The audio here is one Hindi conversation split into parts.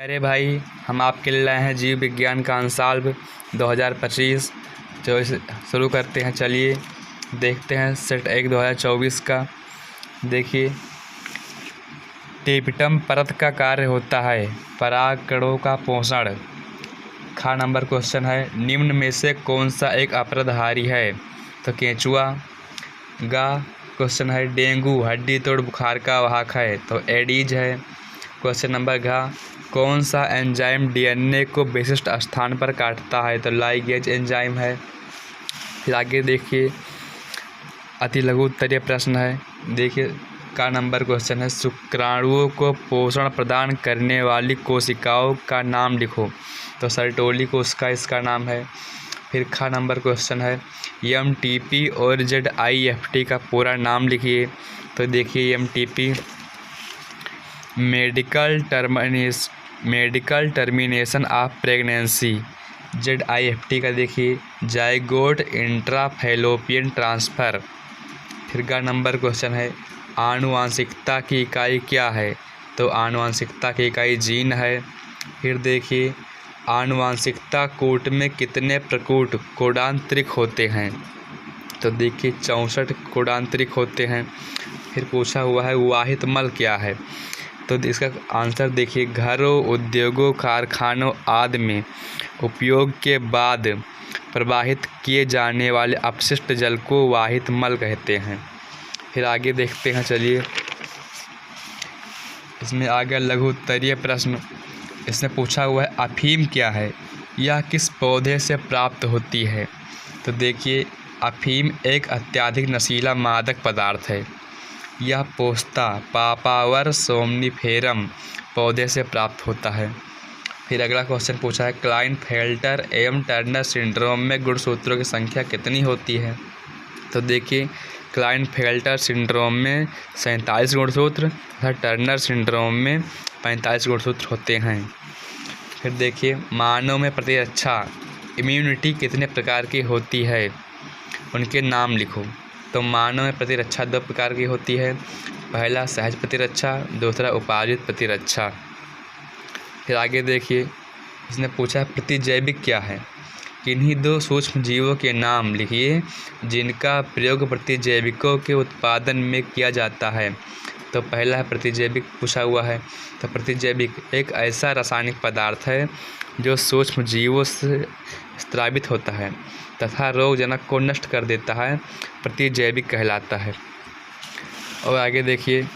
अरे भाई, हम आपके लिए लाए हैं जीव विज्ञान का अंशाल्व 2025। तो इसे शुरू करते हैं। चलिए देखते हैं सेट 1 2024 का। देखिए, टेपिटम परत का कार्य होता है परागकणों का पोषण। खा नंबर क्वेश्चन है, निम्न में से कौन सा एक अपराधारी है? तो केंचुआ। गा क्वेश्चन है, डेंगू हड्डी तोड़ बुखार का वाहक है? तो एडीज है। क्वेश्चन नंबर घा, कौन सा एंजाइम डीएनए को विशिष्ट स्थान पर काटता है? तो लाइगेज एंजाइम है। फिर आगे देखिए, अति लघु उत्तरीय प्रश्न है। देखिए, का नंबर क्वेश्चन है, शुक्राणुओं को पोषण प्रदान करने वाली कोशिकाओं का नाम लिखो। तो सर्टोली कोशिका इसका नाम है। फिर खा नंबर क्वेश्चन है, एमटीपी और जेडआईएफटी का पूरा नाम लिखिए। तो देखिए, MTP medical termination of pregnancy. ZIFT का देखिए, जाइगोट इंट्राफैलोपियन ट्रांसफ़र। फिर का नंबर क्वेश्चन है, आनुवांशिकता की इकाई क्या है? तो आनुवांशिकता की इकाई जीन है। फिर देखिए, आनुवांशिकता कूट में कितने प्रकूट कोडांतरिक होते हैं? तो देखिए, 64 कोडांतरिक होते हैं। फिर पूछा हुआ है, वाहित मल क्या है? तो इसका आंसर देखिए, घरों, उद्योगों, कारखानों आदि में उपयोग के बाद प्रवाहित किए जाने वाले अपशिष्ट जल को वाहित मल कहते हैं। फिर आगे देखते हैं। चलिए, इसमें आ गया लघु उत्तरीय प्रश्न। इसमें पूछा हुआ है, अफीम क्या है? यह किस पौधे से प्राप्त होती है? तो देखिए, अफीम एक अत्यधिक नशीला मादक पदार्थ है। यह पोस्ता पापावर सोमनिफेरम पौधे से प्राप्त होता है। फिर अगला क्वेश्चन पूछा है, क्लाइनफेल्टर एवं टर्नर सिंड्रोम में गुणसूत्रों की संख्या कितनी होती है? तो देखिए, क्लाइनफेल्टर सिंड्रोम में 47 गुणसूत्र तथा टर्नर सिंड्रोम में 45 गुणसूत्र होते हैं। फिर देखिए, मानव में प्रतिरक्षा इम्यूनिटी कितने प्रकार की होती है? उनके नाम लिखो। तो मानव में प्रतिरक्षा 2 प्रकार की होती है। पहला सहज प्रतिरक्षा, दूसरा उपार्जित प्रतिरक्षा। फिर आगे देखिए, इसने पूछा है, प्रतिजैविक क्या है? किन्हीं 2 सूक्ष्म जीवों के नाम लिखिए जिनका प्रयोग प्रतिजैविकों के उत्पादन में किया जाता है। तो पहला है प्रतिजैविक पूछा हुआ है। तो प्रतिजैविक एक ऐसा रासायनिक पदार्थ है जो सूक्ष्म जीवों से स्रावित होता है तथा रोगजनक को नष्ट कर देता है, प्रतिजैविक कहलाता है। और आगे देखिए,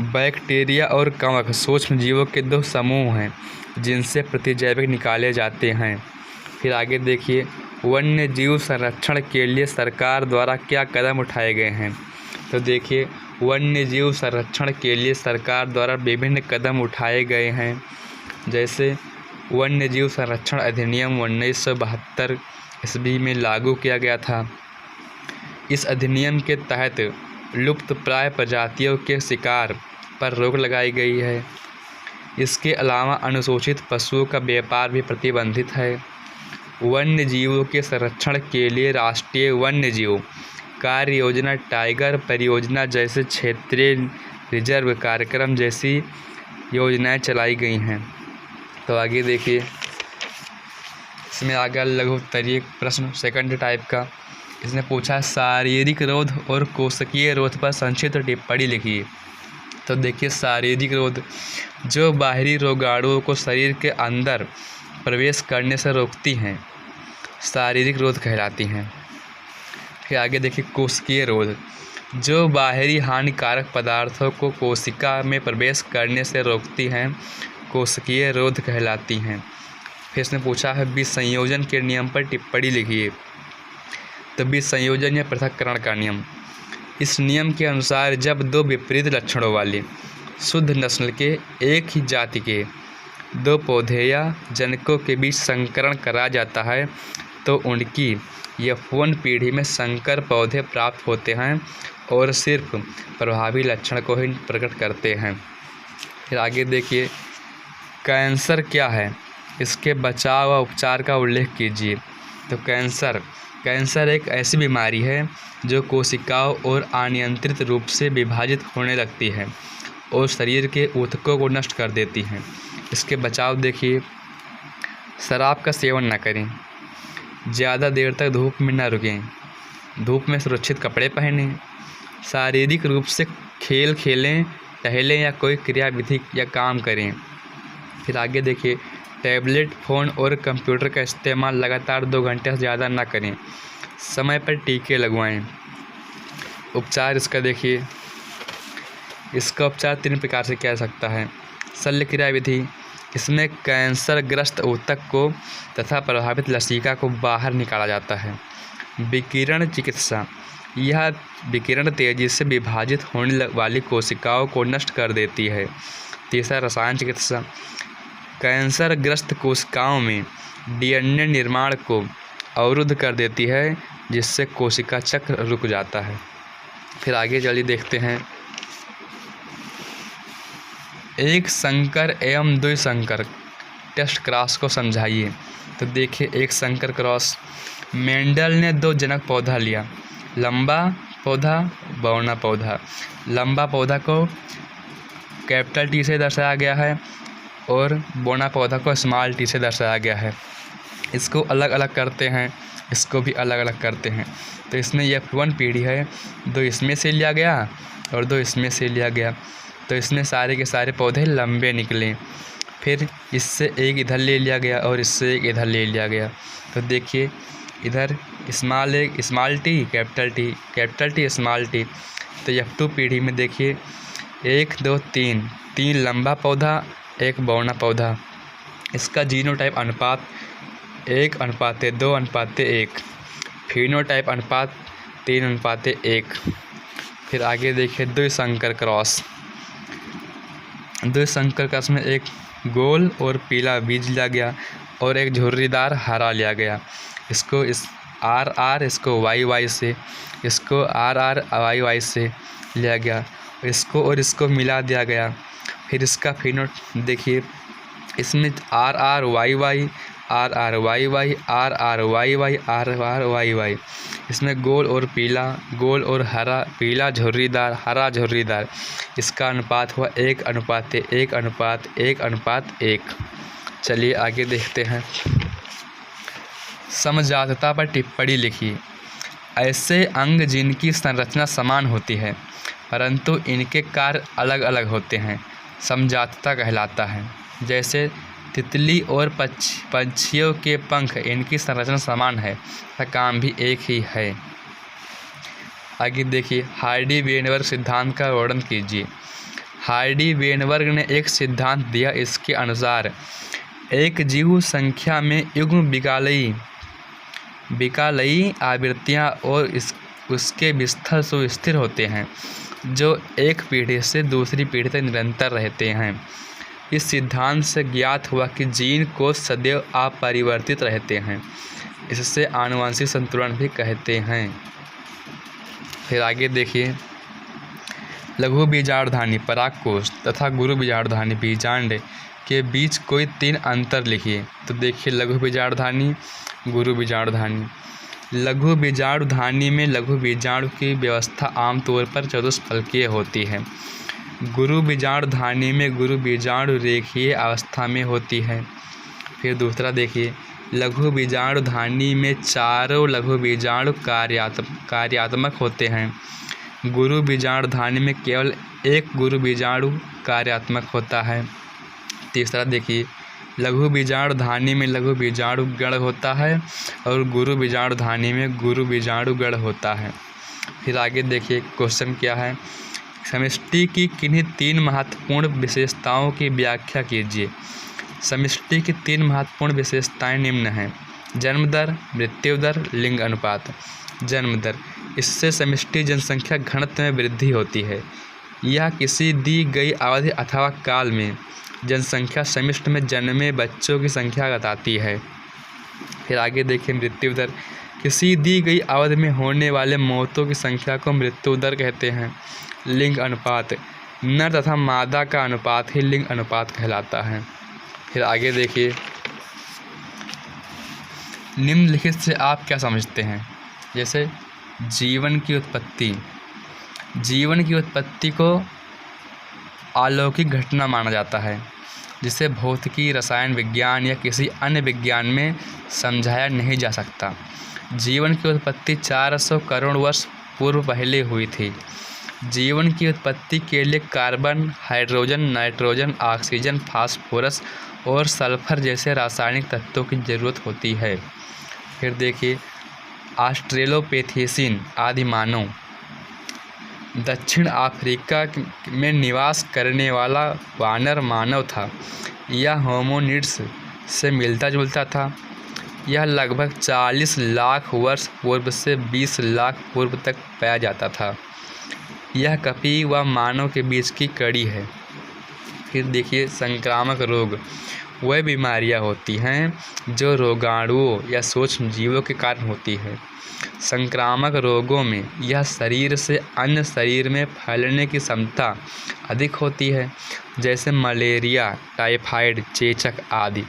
बैक्टीरिया और कवक सूक्ष्म जीवों के 2 समूह हैं जिनसे प्रतिजैविक निकाले जाते हैं। फिर आगे देखिए, वन्य जीव संरक्षण के लिए सरकार द्वारा क्या कदम उठाए गए हैं? तो देखिए, वन्य जीव संरक्षण के लिए सरकार द्वारा विभिन्न कदम उठाए गए हैं। जैसे वन्य जीव संरक्षण अधिनियम 1972 ईस्वी में लागू किया गया था। इस अधिनियम के तहत लुप्त प्राय प्रजातियों के शिकार पर रोक लगाई गई है। इसके अलावा अनुसूचित पशुओं का व्यापार भी प्रतिबंधित है। वन्य जीवों के संरक्षण के लिए राष्ट्रीय वन्य जीव कार्य योजना, टाइगर परियोजना जैसे क्षेत्रीय रिजर्व कार्यक्रम जैसी योजनाएं चलाई गई हैं। तो आगे देखिए, इसमें आ गया लघु उत्तरीय प्रश्न सेकंड टाइप का। इसने पूछा, शारीरिक रोध और कोशिकीय रोध पर संक्षिप्त टिप्पणी लिखिए। तो देखिए, शारीरिक रोध जो बाहरी रोगाणुओं को शरीर के अंदर प्रवेश करने से रोकती हैं, शारीरिक रोध कहलाती हैं। फिर आगे देखिए, कोशिकीय रोध जो बाहरी हानिकारक पदार्थों को कोशिका में प्रवेश करने से रोकती हैं, कोशिकीय रोध कहलाती हैं। फिर इसने पूछा है, विसंयोजन के नियम पर टिप्पणी लिखिए। तो विसंयोजन या पृथक्करण का नियम, इस नियम के अनुसार जब 2 विपरीत लक्षणों वाले शुद्ध नस्ल के एक ही जाति के 2 पौधे या जनकों के बीच संकरण करा जाता है तो उनकी F1 पीढ़ी में संकर पौधे प्राप्त होते हैं और सिर्फ प्रभावी लक्षण को ही प्रकट करते हैं। फिर आगे देखिए, कैंसर क्या है? इसके बचाव व उपचार का उल्लेख कीजिए। तो कैंसर एक ऐसी बीमारी है जो कोशिकाओं और अनियंत्रित रूप से विभाजित होने लगती है और शरीर के ऊतकों को नष्ट कर देती हैं। इसके बचाव देखिए, शराब का सेवन न करें, ज़्यादा देर तक धूप में न रुकें, धूप में सुरक्षित कपड़े पहनें, शारीरिक रूप से खेल खेलें, टहलें या कोई क्रियाविधि या काम करें। फिर आगे देखिए, टैबलेट, फ़ोन और कंप्यूटर का इस्तेमाल लगातार 2 घंटे से ज़्यादा ना करें, समय पर टीके लगवाएं। उपचार इसका देखिए, इसका उपचार 3 प्रकार से किया जा सकता है। शल्य क्रियाविधि, इसमें कैंसर ग्रस्त ऊतक को तथा प्रभावित लसिका को बाहर निकाला जाता है। विकिरण चिकित्सा, यह विकिरण तेजी से विभाजित होने वाली कोशिकाओं को नष्ट कर देती है। तीसरा, रसायन चिकित्सा, कैंसर ग्रस्त कोशिकाओं में डीएनए निर्माण को अवरुद्ध कर देती है, जिससे कोशिका चक्र रुक जाता है। फिर आगे चलिए देखते हैं, एक संकर एवं द्विसंकर टेस्ट क्रॉस को समझाइए। तो देखिए, एक संकर क्रॉस, मेंडल ने 2 जनक पौधा लिया, लंबा पौधा, बौना पौधा। लंबा पौधा को कैपिटल टी से दर्शाया गया है और बौना पौधा को स्मॉल टी से दर्शाया गया है। इसको अलग अलग करते हैं, इसको भी अलग अलग करते हैं। तो इसमें F1 पीढ़ी है, 2 इसमें से लिया गया और 2 इसमें से लिया गया। तो इसमें सारे के सारे पौधे लंबे निकले। फिर इससे एक इधर ले लिया गया और इससे एक इधर ले लिया गया। तो देखिए, इधर small T, capital T, small T. तो F2 पीढ़ी में देखिए, 1 2 3 लंबा पौधा, 1 बौना पौधा। इसका जीनोटाइप अनुपात 1:2:1, फिनोटाइप अनुपात 3:1। फिर आगे देखिए, द्विसंकर क्रॉस। द्विसंकर क्रॉस में एक गोल और पीला बीज लिया गया और एक झुर्रीदार हरा लिया गया। इसको इस RR, इसको YY से, इसको RR YY से लिया गया, इसको और इसको मिला दिया गया। फिर इसका फिनो देखिए, इसमें RR YY, इसमें गोल और पीला, गोल और हरा, पीला झुर्रीदार, हरा झुर्रीदार। इसका अनुपात हुआ 1:1:1:1। चलिए आगे देखते हैं, समजातता पर टिप्पणी लिखिए। ऐसे अंग जिनकी संरचना समान होती है परंतु इनके कार्य अलग अलग होते हैं, समजातता कहलाता है। जैसे तितली और पक्षियों के पंख, इनकी संरचना समान है तथा काम भी एक ही है। आगे देखिए, हार्डी वेनबर्ग सिद्धांत का वर्णन कीजिए। हार्डी वेनबर्ग ने एक सिद्धांत दिया, इसके अनुसार एक जीव संख्या में युग्म विकालयी आवृत्तियाँ और उसके विस्तर सुस्थिर होते हैं, जो एक पीढ़ी से दूसरी पीढ़ी तक निरंतर रहते हैं। इस सिद्धांत से ज्ञात हुआ कि जीन को सदैव अपरिवर्तित रहते हैं, इससे आनुवंशिक संतुलन भी कहते हैं। फिर आगे देखिए, लघु बीजाणुधानी परागकोश तथा गुरु बीजाणुधानी बीजांड के बीच कोई 3 अंतर लिखिए। तो देखिए, लघु बीजाणुधानी, गुरु बीजाणुधानी। लघु बीजाणुधानी में लघु बीजाणु की व्यवस्था आमतौर पर चतुष्फलकीय होती है। गुरु बीजाणुधानी में गुरु बीजाणु रेखीय अवस्था में होती है। फिर दूसरा देखिए, लघु बीजाणुधानी में चारों लघु बीजाणु कार्यात्मक होते हैं। गुरु बीजाणुधानी में केवल एक गुरु बीजाणु कार्यात्मक होता है। तीसरा देखिए, लघु बीजाणुधानी में लघु बीजाणु गण होता है और गुरु बीजाणुधानी में गुरु बीजाणु गण होता है। फिर आगे देखिए, क्वेश्चन क्या है, समष्टि की किन्हीं 3 महत्वपूर्ण विशेषताओं की व्याख्या कीजिए। समष्टि की 3 महत्वपूर्ण विशेषताएं निम्न हैं। जन्म दर, मृत्यु दर, लिंग अनुपात। जन्म दर, इससे समष्टि जनसंख्या घनत्व में वृद्धि होती है। यह किसी दी गई अवधि अथवा काल में जनसंख्या समष्टि में जन्मे बच्चों की संख्या बताती है। फिर आगे देखिए, मृत्यु दर, किसी दी गई अवधि में होने वाले मौतों की संख्या को मृत्यु दर कहते हैं। लिंग अनुपात, नर तथा मादा का अनुपात ही लिंग अनुपात कहलाता है। फिर आगे देखिए, निम्नलिखित से आप क्या समझते हैं। जैसे जीवन की उत्पत्ति, जीवन की उत्पत्ति को अलौकिक घटना माना जाता है। जिसे भौतिकी, रसायन विज्ञान या किसी अन्य विज्ञान में समझाया नहीं जा सकता। जीवन की उत्पत्ति 400 करोड़ वर्ष पूर्व पहले हुई थी। जीवन की उत्पत्ति के लिए carbon, hydrogen, nitrogen, oxygen, phosphorus और सल्फर जैसे रासायनिक तत्वों की ज़रूरत होती है। फिर देखिए, ऑस्ट्रेलोपिथेसीन आदि मानव दक्षिण अफ्रीका में निवास करने वाला वानर मानव था। यह होमोनिड्स से मिलता जुलता था। यह लगभग 40 लाख वर्ष पूर्व से 20 लाख पूर्व तक पाया जाता था। यह कपी व मानव के बीच की कड़ी है। फिर देखिए, संक्रामक रोग वह बीमारियां होती हैं जो रोगाणुओं या सूक्ष्म जीवों के कारण होती है। संक्रामक रोगों में यह शरीर से अन्य शरीर में फैलने की क्षमता अधिक होती है, जैसे मलेरिया, टाइफाइड, चेचक आदि।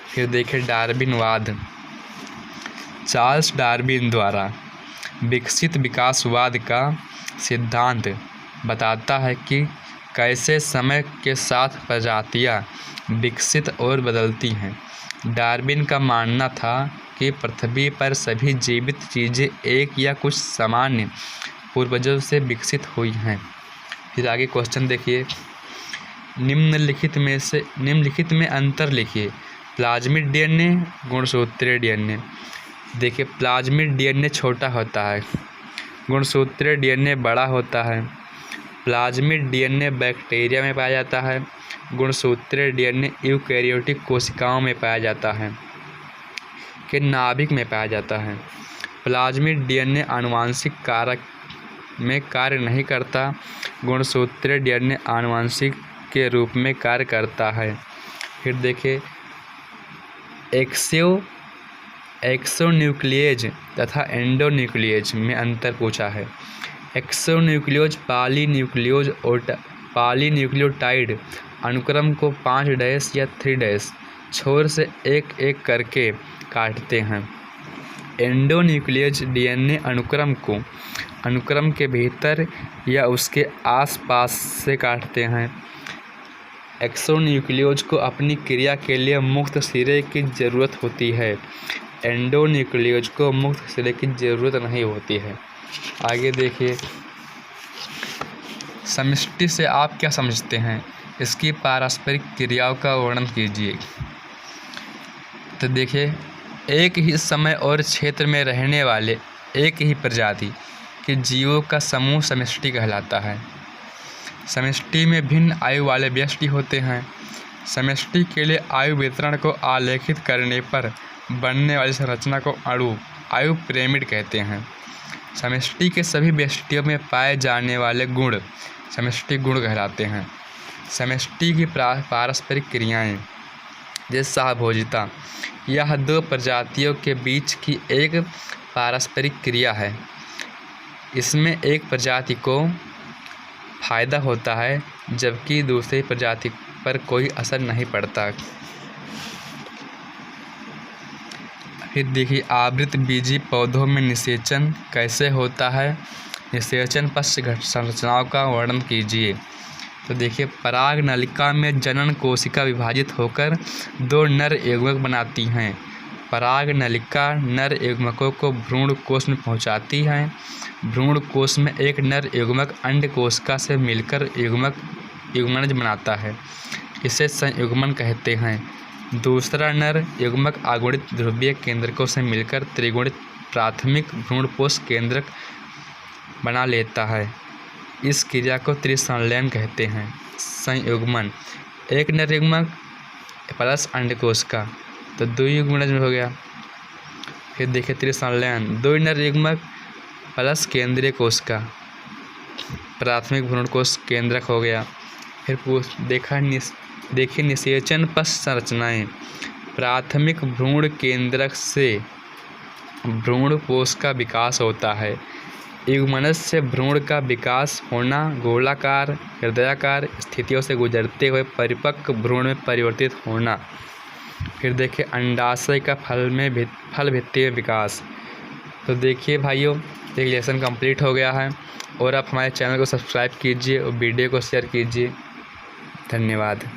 फिर देखिए, डार्विनवाद। चार्ल्स डार्विन द्वारा विकसित विकासवाद का सिद्धांत बताता है कि कैसे समय के साथ प्रजातियां विकसित और बदलती हैं। डार्विन का मानना था कि पृथ्वी पर सभी जीवित चीज़ें एक या कुछ सामान्य पूर्वजों से विकसित हुई हैं। फिर आगे क्वेश्चन देखिए, निम्नलिखित में अंतर लिखिए। प्लाज्मिड डीएनए, गुणसूत्रीय डीएनए। देखिए, प्लाज्मिड डीएनए छोटा होता है, गुणसूत्रीय डीएनए बड़ा होता है। प्लाज्मिड डीएनए बैक्टीरिया में पाया जाता है। गुणसूत्रीय डीएनए यूकैरियोटिक कोशिकाओं में पाया जाता है, के नाभिक में पाया जाता है। प्लाज्मिड डीएनए आनुवंशिक कारक में कार्य नहीं करता। गुणसूत्रीय डीएनए आनुवंशिक के रूप में कार्य करता है। फिर देखिए, एक्सोन्यूक्लियेज तथा एंडोन्यूक्लियेज में अंतर पूछा है। एक्सोन्यूक्लियेज पॉलीन्यूक्लियोटाइड अनुक्रम को 5' या 3' छोर से एक एक करके काटते हैं। एंडोन्यूक्लियेज डीएनए अनुक्रम के भीतर या उसके आसपास से काटते हैं। एक्सोन्यूक्लियेज को अपनी क्रिया के लिए मुक्त सिरे की ज़रूरत होती है। एंडोन्यूक्लियेज को मुक्त सिरे की ज़रूरत नहीं होती है। आगे देखिए, समष्टि से आप क्या समझते हैं? इसकी पारस्परिक क्रियाओं का वर्णन कीजिए। तो देखिए, एक ही समय और क्षेत्र में रहने वाले एक ही प्रजाति के जीवों का समूह समष्टि कहलाता है। समष्टि में भिन्न आयु वाले व्यष्टि होते हैं। समष्टि के लिए आयु वितरण को आलेखित करने पर बनने वाली संरचना को आयु पिरामिड कहते हैं। समष्टि के सभी व्यष्टियों में पाए जाने वाले गुण समष्टि गुण कहलाते हैं। समष्टि की पारस्परिक क्रियाएं, जैसे सहभोजिता, यह दो प्रजातियों के बीच की एक पारस्परिक क्रिया है। इसमें एक प्रजाति को फायदा होता है जबकि दूसरी प्रजाति पर कोई असर नहीं पड़ता। फिर देखिए, आवृत बीजी पौधों में निषेचन कैसे होता है? निषेचन पश्च संरचनाओं का वर्णन कीजिए। तो देखिए, पराग नलिका में जनन कोशिका विभाजित होकर 2 नर युग्मक बनाती हैं। पराग नलिका नर युग्मकों को भ्रूण कोश में पहुंचाती है। भ्रूण कोश में एक नर युग्मक अंड कोशिका से मिलकर युग्मनज बनाता है। इसे संयुग्मन कहते हैं। दूसरा नर युग्मक अगुणित ध्रुवीय केंद्रकों से मिलकर त्रिगुणित प्राथमिक भ्रूणपोष केंद्रक बना लेता है। इस क्रिया को त्रिसंलयन कहते हैं। संयुग्मन, एक नर युग्मक प्लस अंडकोशिका, तो 2 युग्मनज हो गया। फिर देखिए, त्रिसंलयन, 2 नर युग्मक प्लस केंद्रीय कोशिका, प्राथमिक भ्रूणकोश केंद्रक हो गया। फिर देखिए, निषेचन पश्च संरचनाएं। प्राथमिक भ्रूण केंद्रक से भ्रूणपोष का विकास होता है। युग्मनज से भ्रूण का विकास होना गोलाकार, हृदयाकार स्थितियों से गुजरते हुए परिपक्व भ्रूण में परिवर्तित होना। फिर देखिए, अंडाशय का फल भित्ति में विकास। तो देखिए भाइयों, एक लेसन कंप्लीट हो गया है और आप हमारे चैनल को सब्सक्राइब कीजिए और वीडियो को शेयर कीजिए। धन्यवाद।